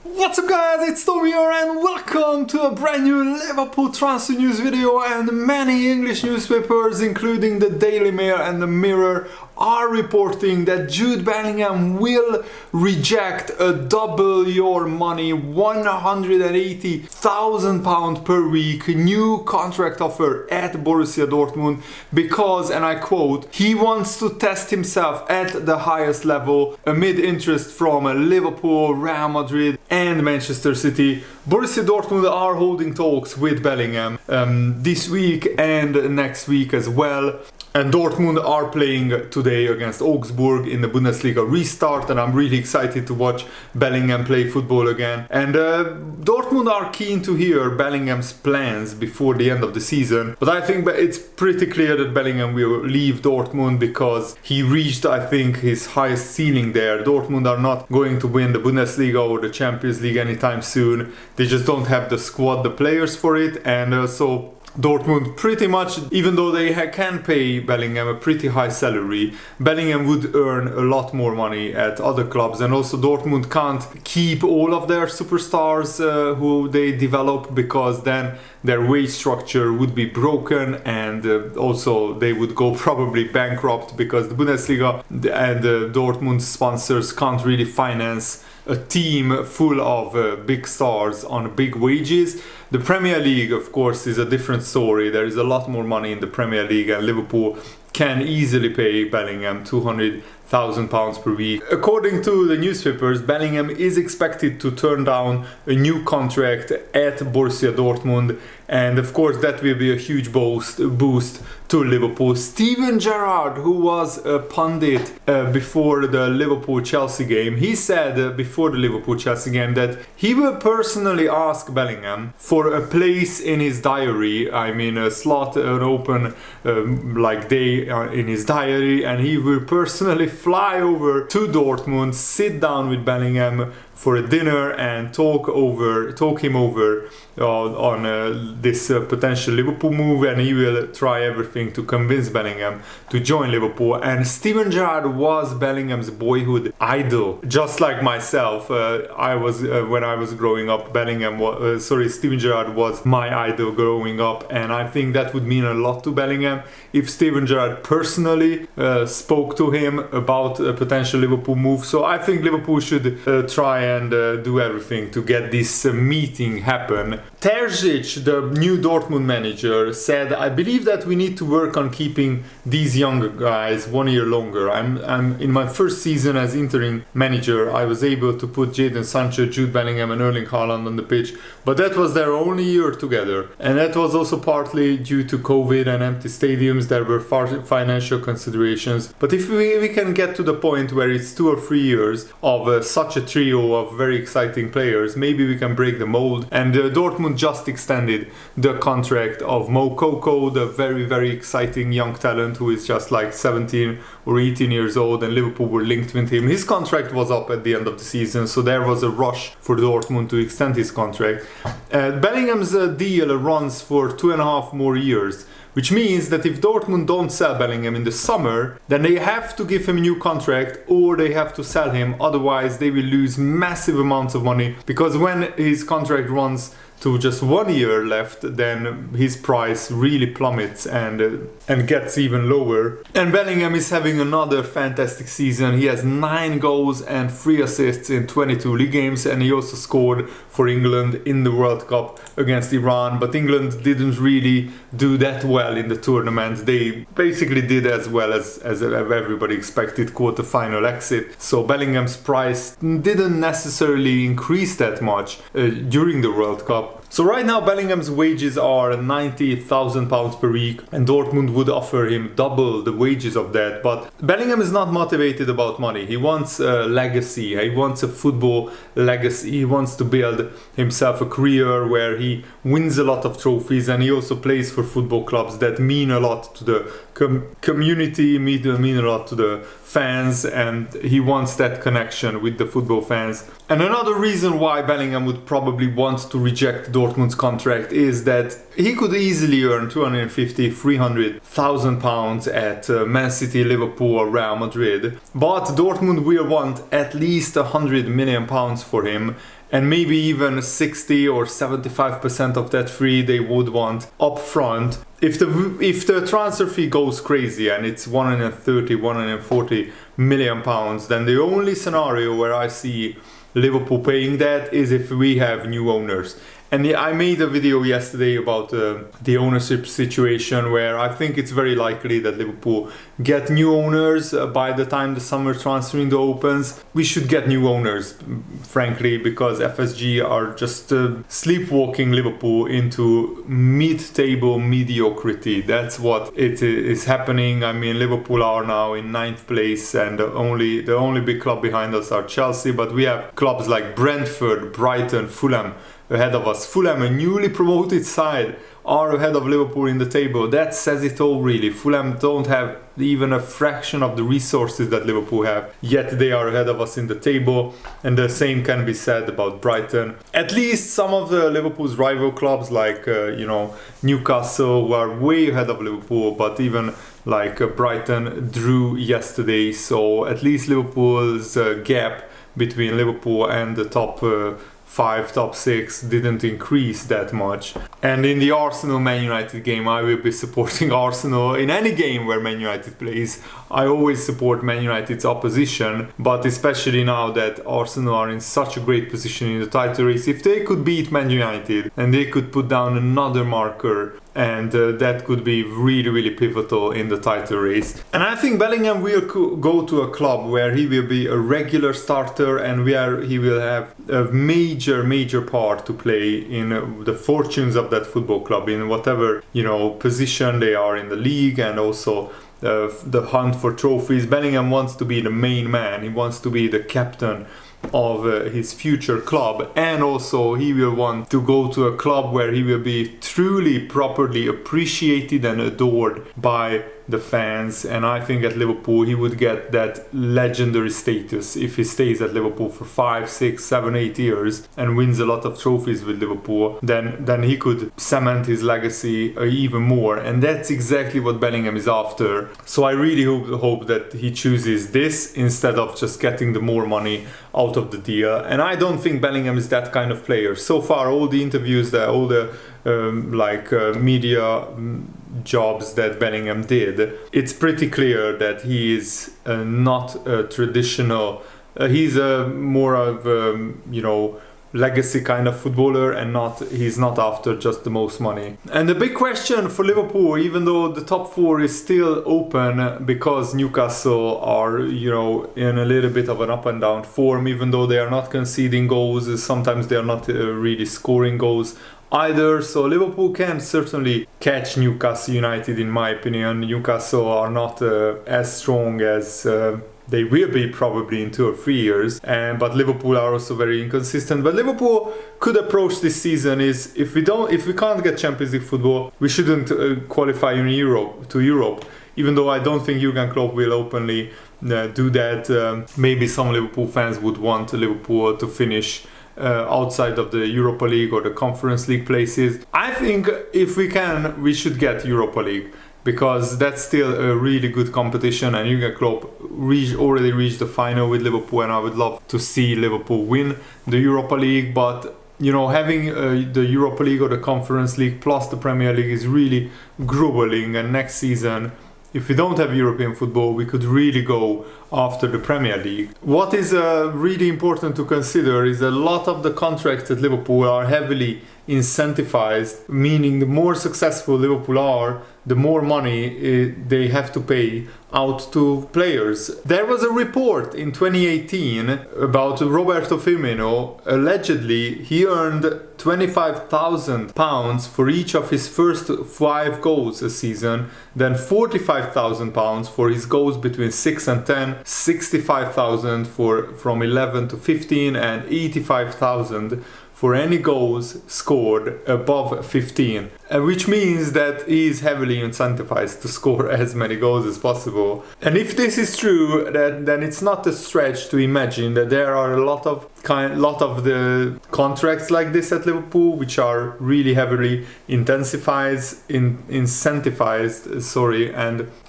What's up guys, it's Tommy here and welcome to a brand new Liverpool transfer news video. And many English newspapers including the Daily Mail and the Mirror are reporting that Jude Bellingham will reject a double your money £180,000 per week new contract offer at Borussia Dortmund because, and I quote, he wants to test himself at the highest level amid interest from Liverpool, Real Madrid and Manchester City. Borussia Dortmund are holding talks with Bellingham this week and next week as well. And Dortmund are playing today against Augsburg in the Bundesliga restart, and I'm really excited to watch Bellingham play football again. And Dortmund are keen to hear Bellingham's plans before the end of the season. But I think it's pretty clear that Bellingham will leave Dortmund because he reached, I think, his highest ceiling there. Dortmund are not going to win the Bundesliga or the Champions League anytime soon. They just don't have the squad, the players for it, and so Dortmund pretty much, even though they can pay Bellingham a pretty high salary, Bellingham would earn a lot more money at other clubs. And also Dortmund can't keep all of their superstars who they develop, because then their wage structure would be broken, and also they would go probably bankrupt because the Bundesliga and Dortmund sponsors can't really finance a team full of big stars on big wages. The Premier League, of course, is a different story. There is a lot more money in the Premier League, and Liverpool can easily pay Bellingham £200,000 per week. According to the newspapers, Bellingham is expected to turn down a new contract at Borussia Dortmund, and of course that will be a huge boost to Liverpool. Steven Gerrard, who was a pundit before the Liverpool-Chelsea game, he said before the Liverpool-Chelsea game that he will personally ask Bellingham for a place in his diary. I mean, a slot, an open day in his diary, and he will personally fly over to Dortmund, sit down with Bellingham for a dinner and talk him over on this potential Liverpool move, and he will try everything to convince Bellingham to join Liverpool. And Steven Gerrard was Bellingham's boyhood idol, just like myself. When I was growing up, Steven Gerrard was my idol growing up, and I think that would mean a lot to Bellingham if Steven Gerrard personally spoke to him about a potential Liverpool move. So I think Liverpool should try and do everything to get this meeting happen. Terzic, the new Dortmund manager, said, "I believe that we need to work on keeping these younger guys 1 year longer. I'm in my first season as interim manager, I was able to put Jadon Sancho, Jude Bellingham and Erling Haaland on the pitch, but that was their only year together. And that was also partly due to COVID and empty stadiums. There were financial considerations. But if we can get to the point where it's 2 or 3 years of such a trio of very exciting players, maybe we can break the mold." And Dortmund just extended the contract of Moukoko, the very, very exciting young talent who is just like 17 or 18 years old, and Liverpool were linked with him. His contract was up at the end of the season, so there was a rush for Dortmund to extend his contract. Bellingham's deal runs for 2.5 more years, which means that if Dortmund don't sell Bellingham in the summer, then they have to give him a new contract or they have to sell him. Otherwise, they will lose massive amounts of money, because when his contract runs to just 1 year left, then his price really plummets and gets even lower. And Bellingham is having another fantastic season. He has 9 goals and 3 assists in 22 league games, and he also scored for England in the World Cup against Iran. But England didn't really do that well in the tournament. They basically did as well as everybody expected, quarter-final exit. So Bellingham's price didn't necessarily increase that much during the World Cup. So right now Bellingham's wages are £90,000 per week, and Dortmund would offer him double the wages of that. But Bellingham is not motivated about money. He wants a legacy. He wants a football legacy. He wants to build himself a career where he wins a lot of trophies, and he also plays for football clubs that mean a lot to the community, mean a lot to the fans, and he wants that connection with the football fans. And another reason why Bellingham would probably want to reject Dortmund's contract is that he could easily earn £250,000-300,000 at Man City, Liverpool or Real Madrid, but Dortmund will want at least £100 million for him. and maybe even 60 or 75% of that fee they would want upfront. If the transfer fee goes crazy and it's 130, 140 million pounds, then the only scenario where I see Liverpool paying that is if we have new owners. And I made a video yesterday about the ownership situation, where I think it's very likely that Liverpool get new owners by the time the summer transfer window opens. We should get new owners, frankly, because FSG are just sleepwalking Liverpool into mid-table mediocrity. That's what it is happening. I mean, Liverpool are now in 9th place, and the only big club behind us are Chelsea, but we have clubs like Brentford, Brighton, Fulham ahead of us. Fulham, a newly promoted side, are ahead of Liverpool in the table. That says it all, really. Fulham don't have even a fraction of the resources that Liverpool have, yet they are ahead of us in the table. And the same can be said about Brighton. At least some of the Liverpool's rival clubs, like Newcastle, who are way ahead of Liverpool, but even like Brighton drew yesterday, so at least Liverpool's gap between Liverpool and the top 5, top 6 didn't increase that much. And in the Arsenal-Man United game, I will be supporting Arsenal. In any game where Man United plays, I always support Man United's opposition, but especially now that Arsenal are in such a great position in the title race, if they could beat Man United and they could put down another marker, and that could be really, really pivotal in the title race. And I think Bellingham will go to a club where he will be a regular starter and where he will have a major part to play in the fortunes of that football club, in whatever position they are in the league, and also the hunt for trophies. Bellingham wants to be the main man. He wants to be the captain of his future club, and also he will want to go to a club where he will be truly properly appreciated and adored by the fans. And I think at Liverpool he would get that legendary status if he stays at Liverpool for 5, 6, 7, 8 years and wins a lot of trophies with Liverpool. Then he could cement his legacy even more, and that's exactly what Bellingham is after. So I really hope that he chooses this instead of just getting the more money out of the deal. And I don't think Bellingham is that kind of player. So far, all the interviews, all the media jobs that Bellingham did, it's pretty clear that he is not a traditional. He's more of legacy kind of footballer, and he's not after just the most money. And the big question for Liverpool, even though the top 4 is still open, because Newcastle are in a little bit of an up and down form, even though they are not conceding goals, sometimes they are not really scoring goals either. So Liverpool can certainly catch Newcastle United, in my opinion. Newcastle are not as strong as they will be probably in 2 or 3 years, but Liverpool are also very inconsistent. But Liverpool could approach this season is, if we can't get Champions League football, we shouldn't qualify in Europe. Even though I don't think Jurgen Klopp will openly do that. Maybe some Liverpool fans would want Liverpool to finish outside of the Europa League or the Conference League places. I think if we can, we should get Europa League, because that's still a really good competition, and Jurgen Klopp already reached the final with Liverpool, and I would love to see Liverpool win the Europa League. But having the Europa League or the Conference League plus the Premier League is really grueling, and next season, if we don't have European football, we could really go after the Premier League. What is really important to consider is a lot of the contracts at Liverpool are heavily incentivized, meaning the more successful Liverpool are, the more money they have to pay out to players. There was a report in 2018 about Roberto Firmino. Allegedly, he earned £25,000 for each of his first 5 goals a season, then £45,000 for his goals between 6 and 10, £65,000 from 11 to 15, and £85,000 for any goals scored above 15, which means that he is heavily incentivized to score as many goals as possible. And if this is true, then it's not a stretch to imagine that there are a lot of the contracts like this at Liverpool, which are really heavily incentivized,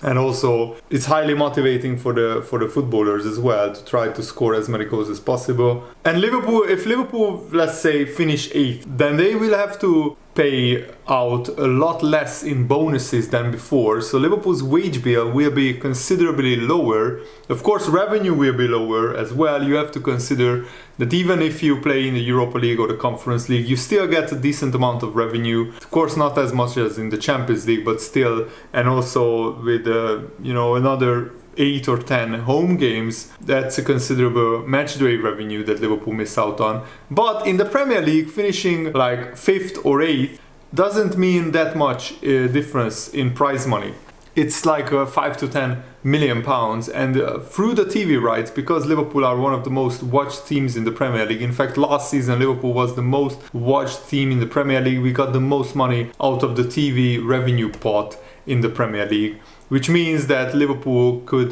and also it's highly motivating for the footballers as well to try to score as many goals as possible. And if Liverpool, let's say, finish 8th, then they will have to pay out a lot less in bonuses than before. So Liverpool's wage bill will be considerably lower. Of course, revenue will be lower as well. You have to consider that even if you play in the Europa League or the Conference League, you still get a decent amount of revenue. Of course, not as much as in the Champions League, but still. And also with another 8 or 10 home games, that's a considerable matchday revenue that Liverpool miss out on. But in the Premier League, finishing like 5th or 8th doesn't mean that much difference in prize money. It's like 5 to 10 million pounds, and through the TV rights, because Liverpool are one of the most watched teams in the Premier League. In fact, last season Liverpool was the most watched team in the Premier League. We got the most money out of the TV revenue pot in the Premier League, which means that Liverpool could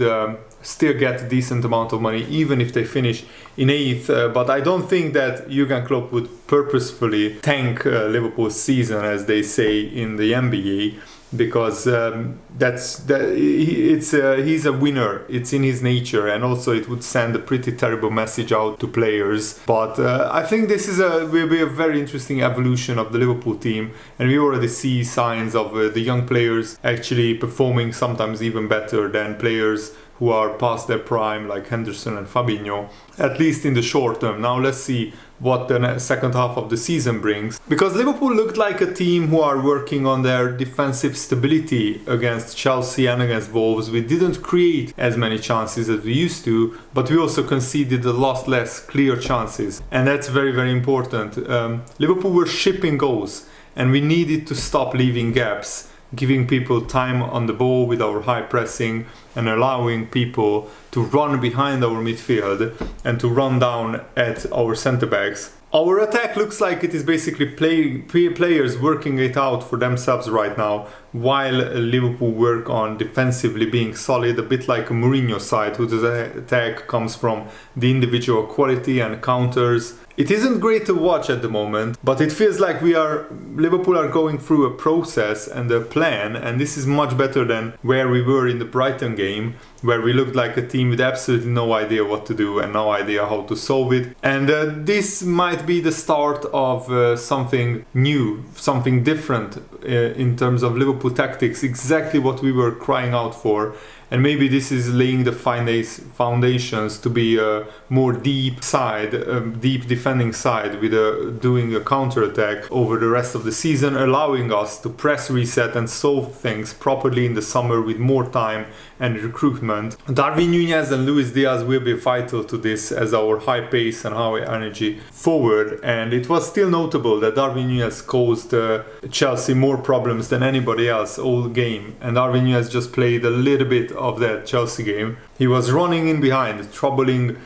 still get a decent amount of money even if they finish in 8th. But I don't think that Jurgen Klopp would purposefully tank Liverpool's season, as they say in the NBA, because he's a winner. It's in his nature, and also it would send a pretty terrible message out to players. But I think this will be a very interesting evolution of the Liverpool team, and we already see signs of the young players actually performing sometimes even better than players who are past their prime, like Henderson and Fabinho, at least in the short term. Now let's see what the second half of the season brings, because Liverpool looked like a team who are working on their defensive stability against Chelsea and against Wolves. We didn't create as many chances as we used to, but we also conceded a lot less clear chances, and that's very, very important. Liverpool were shipping goals, and we needed to stop leaving gaps, giving people time on the ball with our high pressing and allowing people to run behind our midfield and to run down at our centre backs. Our attack looks like it is basically players working it out for themselves right now, while Liverpool work on defensively being solid, a bit like a Mourinho side, whose attack comes from the individual quality and counters. It isn't great to watch at the moment, but it feels like Liverpool are going through a process and a plan, and this is much better than where we were in the Brighton game, where we looked like a team with absolutely no idea what to do and no idea how to solve it. And this might be the start of something new, something different in terms of Liverpool tactics, exactly what we were crying out for. And maybe this is laying the foundations to be a more deep side, deep defending side, with doing a counter-attack over the rest of the season, allowing us to press, reset and solve things properly in the summer with more time and recruitment. Darwin Núñez and Luis Diaz will be vital to this as our high pace and high energy forward. And it was still notable that Darwin Núñez caused Chelsea more problems than anybody else all game. And Darwin Núñez just played a little bit of that Chelsea game. He was running in behind, troubling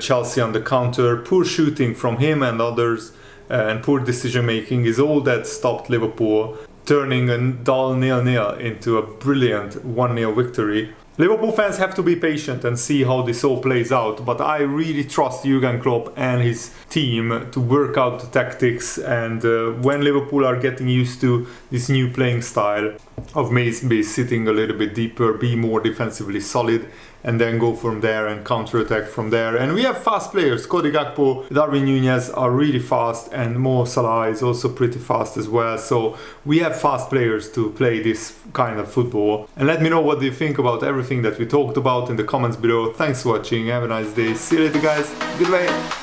Chelsea on the counter. Poor shooting from him and others and poor decision making is all that stopped Liverpool turning a dull 0-0 into a brilliant 1-0 victory. Liverpool fans have to be patient and see how this all plays out, but I really trust Jurgen Klopp and his team to work out the tactics, and when Liverpool are getting used to this new playing style of maybe sitting a little bit deeper, be more defensively solid, and then go from there and counter-attack from there. And we have fast players. Cody Gakpo, Darwin Núñez are really fast, and Mo Salah is also pretty fast as well. So we have fast players to play this kind of football. And let me know what you think about everything that we talked about in the comments below. Thanks for watching. Have a nice day. See you later, guys. Goodbye.